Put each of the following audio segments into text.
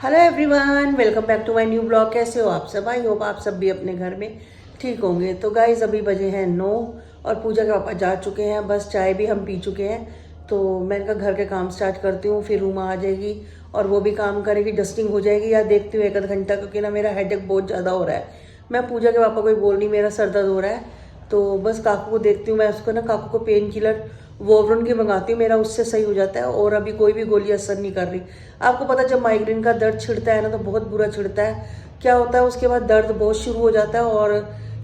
Hello everyone, welcome back to my new blog. कैसे हो आप सब? आई होप आप सब भी अपने घर में ठीक होंगे। तो गाइज अभी बजे हैं 9 और पूजा के पापा जा चुके हैं। बस चाय भी हम पी चुके हैं। तो मैंने कहा घर के काम स्टार्ट करती हूँ, फिर रूमा आ जाएगी और वो भी काम करेगी, डस्टिंग हो जाएगी। या देखती हूँ एक आध घंटा, क्योंकि ना मेरा हेडेक बहुत ज़्यादा हो रहा है। मैं पूजा के पापा को ही बोल रही, मेरा सर दर्द हो रहा है। तो बस काकू को देखती हूँ मैं, उसको ना काकू को पेन किलर वोवरन की मंगाती हूँ, मेरा उससे सही हो जाता है। और अभी कोई भी गोली असर नहीं कर रही। आपको पता, जब माइग्रेन का दर्द छिड़ता है ना तो बहुत बुरा छिड़ता है। क्या होता है उसके बाद, दर्द बहुत शुरू हो जाता है और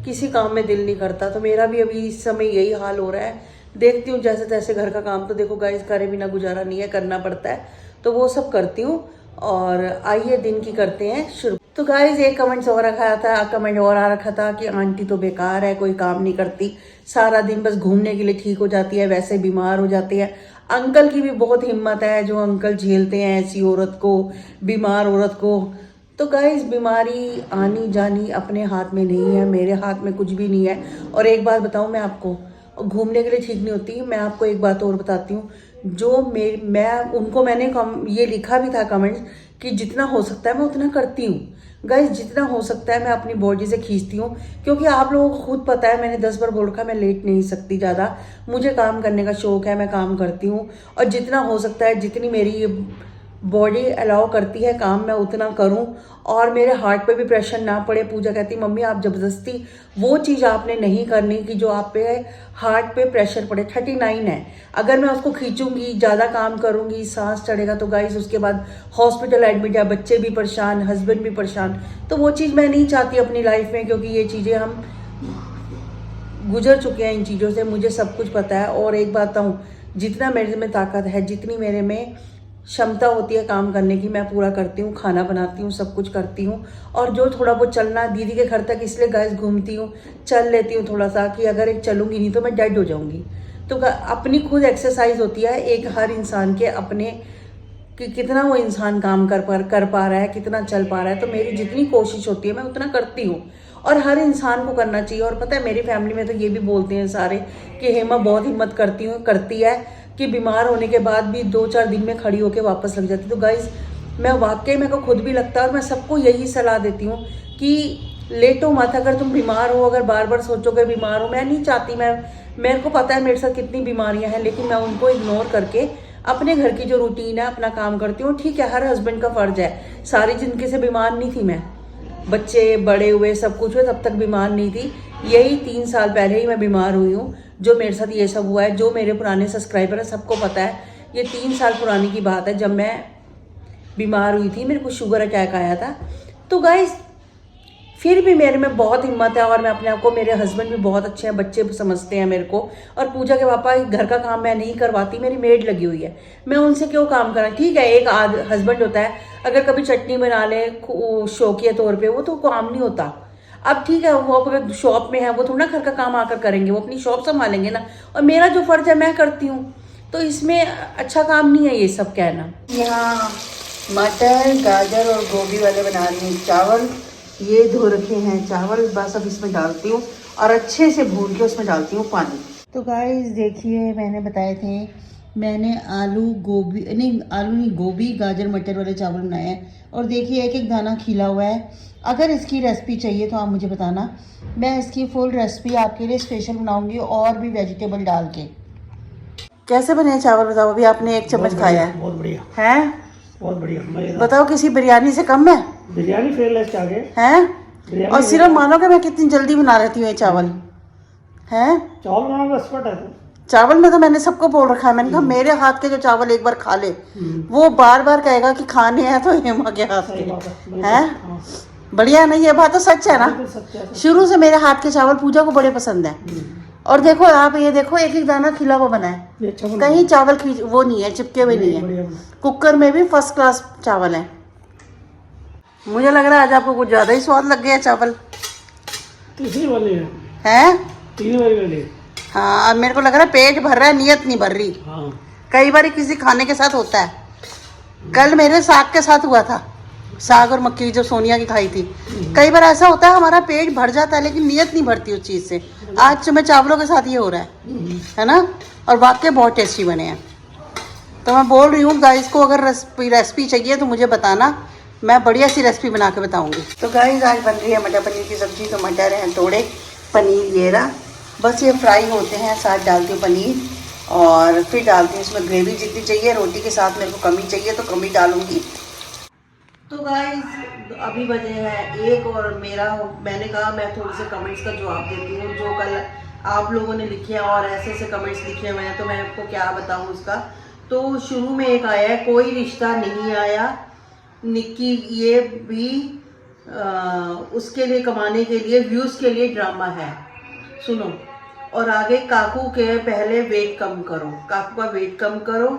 किसी काम में दिल नहीं करता। तो मेरा भी अभी इस समय यही हाल हो रहा है। देखती हूँ जैसे तैसे घर का काम, तो देखो गाइस करे बिना गुजारा नहीं है, करना पड़ता है। तो वो सब करती हूँ और आइए दिन की करते हैं शुरू। तो गाइज एक कमेंट और आ रखा था कि आंटी तो बेकार है, कोई काम नहीं करती, सारा दिन बस घूमने के लिए ठीक हो जाती है, वैसे बीमार हो जाती है। अंकल की भी बहुत हिम्मत है, जो अंकल झेलते हैं ऐसी औरत को, बीमार औरत को। तो गाइज बीमारी आनी जानी अपने हाथ में नहीं है, मेरे हाथ में कुछ भी नहीं है। और एक बात बताऊं मैं आपको, घूमने के लिए ठीक नहीं होती। मैं आपको एक बात और बताती हूँ, जो मैंने ये लिखा भी था कमेंट्स कि जितना हो सकता है मैं उतना करती हूँ। गाइस जितना हो सकता है मैं अपनी बॉडी से खींचती हूँ, क्योंकि आप लोगों को खुद पता है, मैंने 10 बार बोल रखा, मैं लेट नहीं सकती ज़्यादा। मुझे काम करने का शौक है, मैं काम करती हूँ। और जितना हो सकता है, जितनी मेरी बॉडी अलाउ करती है काम, मैं उतना करूं। और मेरे हार्ट पे भी प्रेशर ना पड़े। पूजा कहती मम्मी आप जबरदस्ती वो चीज़ आपने नहीं करनी कि जो आप पे हार्ट पे प्रेशर पड़े। 39 है, अगर मैं उसको खींचूंगी, ज़्यादा काम करूंगी, सांस चढ़ेगा तो गाइस उसके बाद हॉस्पिटल एडमिट है, बच्चे भी परेशान, हस्बैंड भी परेशान। तो वो चीज़ मैं नहीं चाहती अपनी लाइफ में, क्योंकि ये चीज़ें हम गुजर चुके हैं इन चीज़ों से, मुझे सब कुछ पता है। और एक बात कहूँ, जितना मेरे में ताकत है, जितनी मेरे में क्षमता होती है काम करने की, मैं पूरा करती हूँ। खाना बनाती हूँ, सब कुछ करती हूँ। और जो थोड़ा बहुत चलना, दीदी के घर तक इसलिए गाइस घूमती हूँ, चल लेती हूँ थोड़ा सा, कि अगर एक चलूँगी नहीं तो मैं डेड हो जाऊँगी। तो अपनी खुद एक्सरसाइज होती है एक, हर इंसान के अपने, कि कितना वो इंसान काम कर पा रहा है, कितना चल पा रहा है। तो मेरी जितनी कोशिश होती है मैं उतना करती हूँ, और हर इंसान को करना चाहिए। और पता है मेरी फैमिली में तो ये भी बोलते हैं सारे कि हेमा बहुत हिम्मत करती है, कि बीमार होने के बाद भी 2-4 दिन में खड़ी होकर वापस लग जाती। तो गाइज मैं वाकई, मेरे को खुद भी लगता है, और मैं सबको यही सलाह देती हूँ कि लेटो मत। अगर तुम बीमार हो, अगर बार बार सोचोगे बीमार हो, मैं नहीं चाहती, मेरे को पता है मेरे साथ कितनी बीमारियां हैं, लेकिन मैं उनको इग्नोर करके अपने घर की जो रूटीन है अपना काम करती हूँ। ठीक है, हर हस्बैंड का फर्ज है, सारी जिंदगी से बीमार नहीं थी मैं, बच्चे बड़े हुए सब कुछ हुए तब तक बीमार नहीं थी। यही 3 साल पहले ही मैं बीमार हुई हूँ, जो मेरे साथ ये सब हुआ है। जो मेरे पुराने सब्सक्राइबर है सबको पता है, ये 3 साल पुरानी की बात है, जब मैं बीमार हुई थी, मेरे को शुगर अटैक आया था। तो गाइस फिर भी मेरे में बहुत हिम्मत है, और मैं अपने आप को, मेरे हस्बैंड भी बहुत अच्छे हैं, बच्चे समझते हैं मेरे को। और पूजा के पापा, घर का काम मैं नहीं करवाती, मेरी मेड लगी हुई है, मैं उनसे क्यों काम करा। ठीक है, एक हस्बैंड होता है, अगर कभी चटनी बना ले शौकिया तौर पे, वो तो काम नहीं होता। अब ठीक है, वो अगर शॉप में है, वो थोड़ा घर का काम आकर करेंगे, वो अपनी शॉप संभालेंगे ना। और मेरा जो फर्ज है मैं करती हूँ, तो इसमें अच्छा काम नहीं है ये सब कहना। यहाँ मटर, गाजर और गोभी वाले बना रही हूँ चावल। ये धो रखे हैं चावल, बस अब इसमें डालती हूँ और अच्छे से भून के उसमें डालती हूँ पानी। तो गाइस देखिए, मैंने बताए थे, मैंने आलू गोभी गाजर मटर वाले चावल बनाए हैं। और देखिए एक एक दाना खिला हुआ है। अगर इसकी रेसिपी चाहिए तो आप मुझे बताना, मैं इसकी फुल रेसिपी आपके लिए स्पेशल बनाऊंगी, और भी वेजिटेबल डाल के। कैसे बने चावल बताओ? अभी आपने 1 चम्मच खाया है। बहुत बढ़िया हैं? बहुत बढ़िया। बताओ, किसी बिरयानी से कम है? बिरयानी फेल आगे हैं? और सिर्फ मानोगे मैं कितनी जल्दी बना रहती हूँ ये चावल। हैं? चावल बनाना एक्सपर्ट है तू। चावल में तो मैंने सबको बोल रखा है, मैंने कहा मेरे हाथ के जो चावल एक बार खा ले, वो बार बार कहेगा कि खाने हैं तो हेमा के हाथ के हैं। बढ़िया है ना? ये बात तो सच है ना। शुरू से मेरे हाथ के चावल पूजा को बड़े पसंद है। और देखो आप, ये देखो एक एक दाना खिला हुआ बना है, कहीं चावल वो नहीं है, चिपके हुए नहीं है। कुकर में भी फर्स्ट क्लास चावल है। मुझे लग रहा है आज आपको कुछ ज्यादा ही स्वाद लग गया चावल। तीसरी वाली है? 3 वाली। हाँ, अब मेरे को लग रहा है पेट भर रहा है, नियत नहीं भर रही। हाँ। कई बार किसी खाने के साथ होता है। कल मेरे साग के साथ हुआ था, साग और मक्की जो सोनिया की खाई थी। कई बार ऐसा होता है हमारा पेट भर जाता है, लेकिन नियत नहीं भरती उस चीज़ से। आज सुबह चावलों के साथ ये हो रहा है ना। और वाकई बहुत टेस्टी बने हैं। तो मैं बोल रही हूँ गाइस को, अगर रेसिपी चाहिए तो मुझे बताना, मैं बढ़िया सी रेसिपी बना के बताऊंगी। तो गाइस आज बन रही है मटर पनीर की सब्जी। तो मटर हैं थोड़े, पनीर ये रहा, बस ये फ्राई होते हैं। साथ डालती हूँ पनीर और फिर डालती हूँ इसमें ग्रेवी जितनी चाहिए। रोटी के साथ मेरे को कमी चाहिए तो कमी डालूंगी। तो गाइस अभी बजे हैं 1 और मैंने कहा मैं थोड़े से कमेंट्स का जवाब देती हूँ जो कल आप लोगों ने लिखे हैं और ऐसे ऐसे कमेंट्स लिखे हुए हैं, तो मैं आपको क्या बताऊँ उसका। तो शुरू में एक आया है, कोई रिश्ता नहीं आया निक्की, ये भी उसके लिए कमाने के लिए, व्यूज़ के लिए ड्रामा है, सुनो। और आगे काकू के पहले वेट कम करो, काकू का वेट कम करो,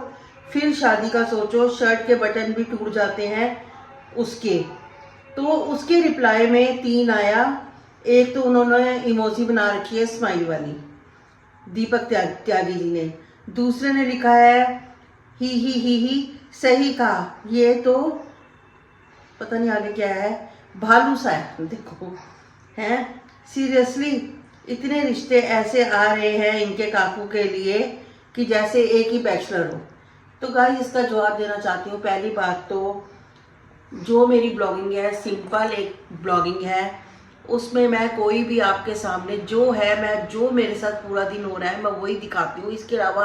फिर शादी का सोचो, शर्ट के बटन भी टूट जाते हैं उसके। तो उसके रिप्लाई में 3 आया। एक तो उन्होंने इमोजी बना रखी है स्माइल वाली, दीपक त्यागी जी ने। दूसरे ने लिखा है ही सही कहा, ये तो पता नहीं आगे क्या है, भालू सा है, देखो हैं। सीरियसली इतने रिश्ते ऐसे आ रहे हैं इनके काकू के लिए कि जैसे एक ही बैचलर हो। तो गाइस इसका जवाब देना चाहती हूँ। पहली बात तो जो मेरी ब्लॉगिंग है सिंपल एक ब्लॉगिंग है, उसमें मैं कोई भी आपके सामने जो है, मैं जो मेरे साथ पूरा दिन हो रहा है मैं वही दिखाती हूँ। इसके अलावा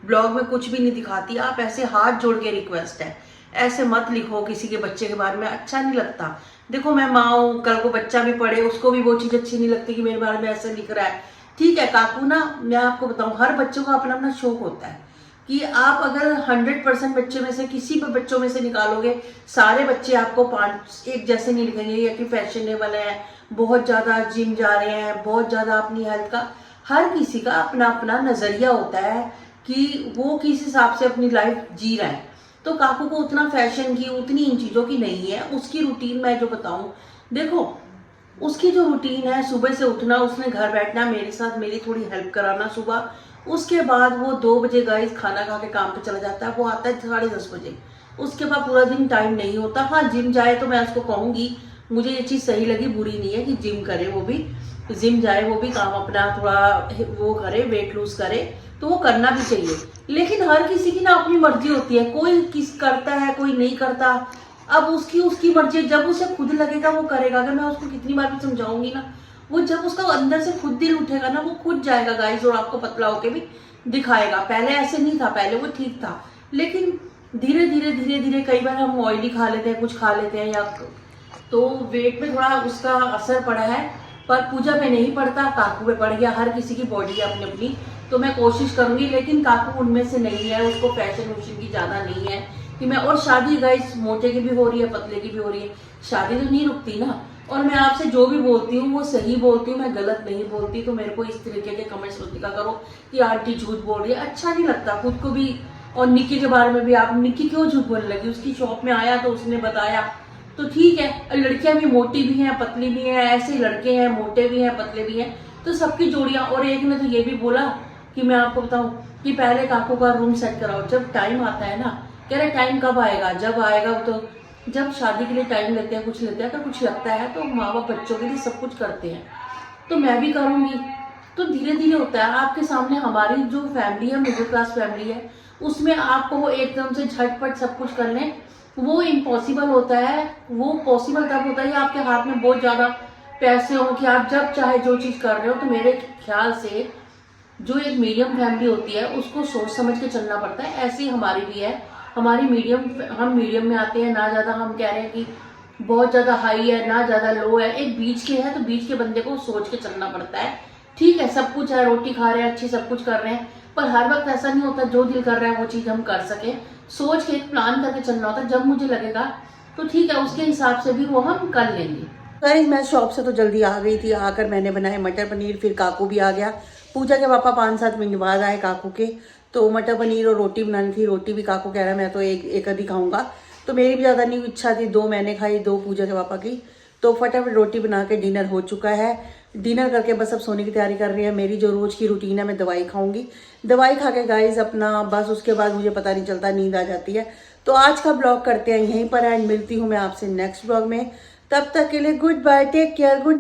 ब्लॉग में कुछ भी नहीं दिखाती। आप ऐसे हाथ जोड़ के रिक्वेस्ट है, ऐसे मत लिखो किसी के बच्चे के बारे में, अच्छा नहीं लगता। देखो मैं माँ हूँ, कल को बच्चा भी पढ़े उसको भी वो चीज़ अच्छी नहीं लगती कि मेरे बारे में ऐसे लिख रहा है। ठीक है काकू ना, मैं आपको बताऊँ हर बच्चों का अपना अपना शौक होता है कि आप अगर 100% बच्चे में से किसी भी बच्चों में से निकालोगे, सारे बच्चे आपको 5 एक जैसे नहीं लिखेंगे, या कि फैशनेबल है, बहुत ज़्यादा जिम जा रहे हैं, बहुत ज़्यादा अपनी हेल्थ का, हर किसी का अपना अपना नज़रिया होता है कि वो किस हिसाब से अपनी लाइफ जी रहा है। तो काकू को उतना फैशन की, उतनी इन चीज़ों की नहीं है। उसकी रूटीन मैं जो बताऊँ, देखो उसकी जो रूटीन है, सुबह से उठना, उसने घर बैठना, मेरे साथ मेरी थोड़ी हेल्प कराना सुबह, उसके बाद वो 2 बजे गाइस खाना खा के काम पे चला जाता है, वो आता है 10:30 बजे। उसके बाद पूरा दिन टाइम नहीं होता। हाँ जिम जाए तो मैं उसको कहूँगी, मुझे ये चीज़ सही लगी, बुरी नहीं है कि जिम करे, वो भी जिम जाए, वो भी काम अपना थोड़ा वो करे, वेट लूज करे, तो वो करना भी चाहिए। लेकिन हर किसी की ना अपनी मर्जी होती है, कोई किस करता है कोई नहीं करता। अब उसकी मर्जी, जब उसे खुद लगेगा वो करेगा। अगर मैं उसको कितनी बार भी समझाऊंगी ना, वो जब उसका अंदर से खुद दिल उठेगा ना, वो खुद जाएगा गाइस और आपको पतला होके भी दिखाएगा। पहले ऐसे नहीं था, पहले वो ठीक था, लेकिन धीरे धीरे कई बार हम ऑयली खा लेते हैं, कुछ खा लेते हैं, या तो वेट में थोड़ा उसका असर पड़ा है। पर पूजा पे नहीं पड़ता, काकू पे पड़ गया। हर किसी की बॉडी है अपनी अपनी, तो मैं कोशिश करूंगी, लेकिन काकू उनमें से नहीं है, उसको फैशन वैशन की ज्यादा नहीं है कि मैं। और शादी गाइस मोटे की भी हो रही है, पतले की भी हो रही है, शादी तो नहीं रुकती ना। और मैं आपसे जो भी बोलती हूँ वो सही बोलती हूँ, मैं गलत नहीं बोलती। तो मेरे को इस तरीके के कमेंट्स मत लिखा करो कि आंटी झूठ बोल रही है, अच्छा नहीं लगता खुद को भी। और निक्की के बारे में भी, आप निक्की क्यों झूठ बोलने लगी? उसकी शॉप में आया तो उसने बताया, तो ठीक है। लड़कियां भी मोटी भी हैं, पतली भी हैं, ऐसे लड़के हैं मोटे भी हैं, पतले भी हैं, तो सबकी जोड़ियां। और एक ने तो ये भी बोला कि मैं आपको बताऊं कि पहले काकू का रूम सेट कराओ, जब टाइम आता है ना। कह रहे टाइम कब आएगा? जब आएगा तो जब शादी के लिए टाइम लेते हैं, कुछ लेते हैं, अगर कुछ लगता है तो माँ बाप बच्चों के लिए सब कुछ करते हैं, तो मैं भी करूँगी। तो धीरे धीरे होता है। आपके सामने हमारी जो फैमिली है, मिडिल क्लास फैमिली है, उसमें आपको वो एकदम से झटपट सब कुछ कर लें, वो इम्पॉसिबल होता है। वो पॉसिबल तब होता है आपके हाथ में बहुत ज़्यादा पैसे हो कि आप जब चाहे जो चीज़ कर रहे हो। तो मेरे ख्याल से जो एक मीडियम फैमिली होती है उसको सोच समझ के चलना पड़ता है। ऐसी हमारी भी है, हमारी हम मीडियम में आते हैं, ना ज़्यादा हम कह रहे हैं कि बहुत ज़्यादा हाई है, ना ज़्यादा लो है, एक बीच के है। तो बीच के बंदे को सोच के चलना पड़ता है। ठीक है सब कुछ है, रोटी खा रहे हैं, अच्छी सब कुछ कर रहे हैं, पर हर वक्त ऐसा नहीं होता जो दिल कर रहा है वो चीज़ हम कर सके। सोच के एक प्लान करके चलना होता है। जब मुझे लगेगा तो ठीक है, उसके हिसाब से भी वो हम कर लेंगे। गाइस मैं शॉप से तो जल्दी आ गई थी, आकर मैंने बनाए मटर पनीर, फिर काकू भी आ गया। पूजा के पापा 5-7 मिनट बाद आए काकू के, तो मटर पनीर और रोटी बनानी थी। रोटी भी काकू कह रहा है मैं तो एक आधी खाऊंगा, तो मेरी भी ज़्यादा नहीं इच्छा थी, 2 मैंने खाई, 2 पूजा के पापा की। तो फटाफट रोटी बना के डिनर हो चुका है। डिनर करके बस अब सोने की तैयारी कर रही है। मेरी जो रोज़ की रूटीन है, मैं दवाई खाऊंगी, दवाई खा के गाइज अपना बस उसके बाद मुझे पता नहीं चलता, नींद आ जाती है। तो आज का ब्लॉग करते हैं यहीं पर एंड, मिलती हूँ मैं आपसे नेक्स्ट ब्लॉग में। तब तक के लिए goodbye, take care, good.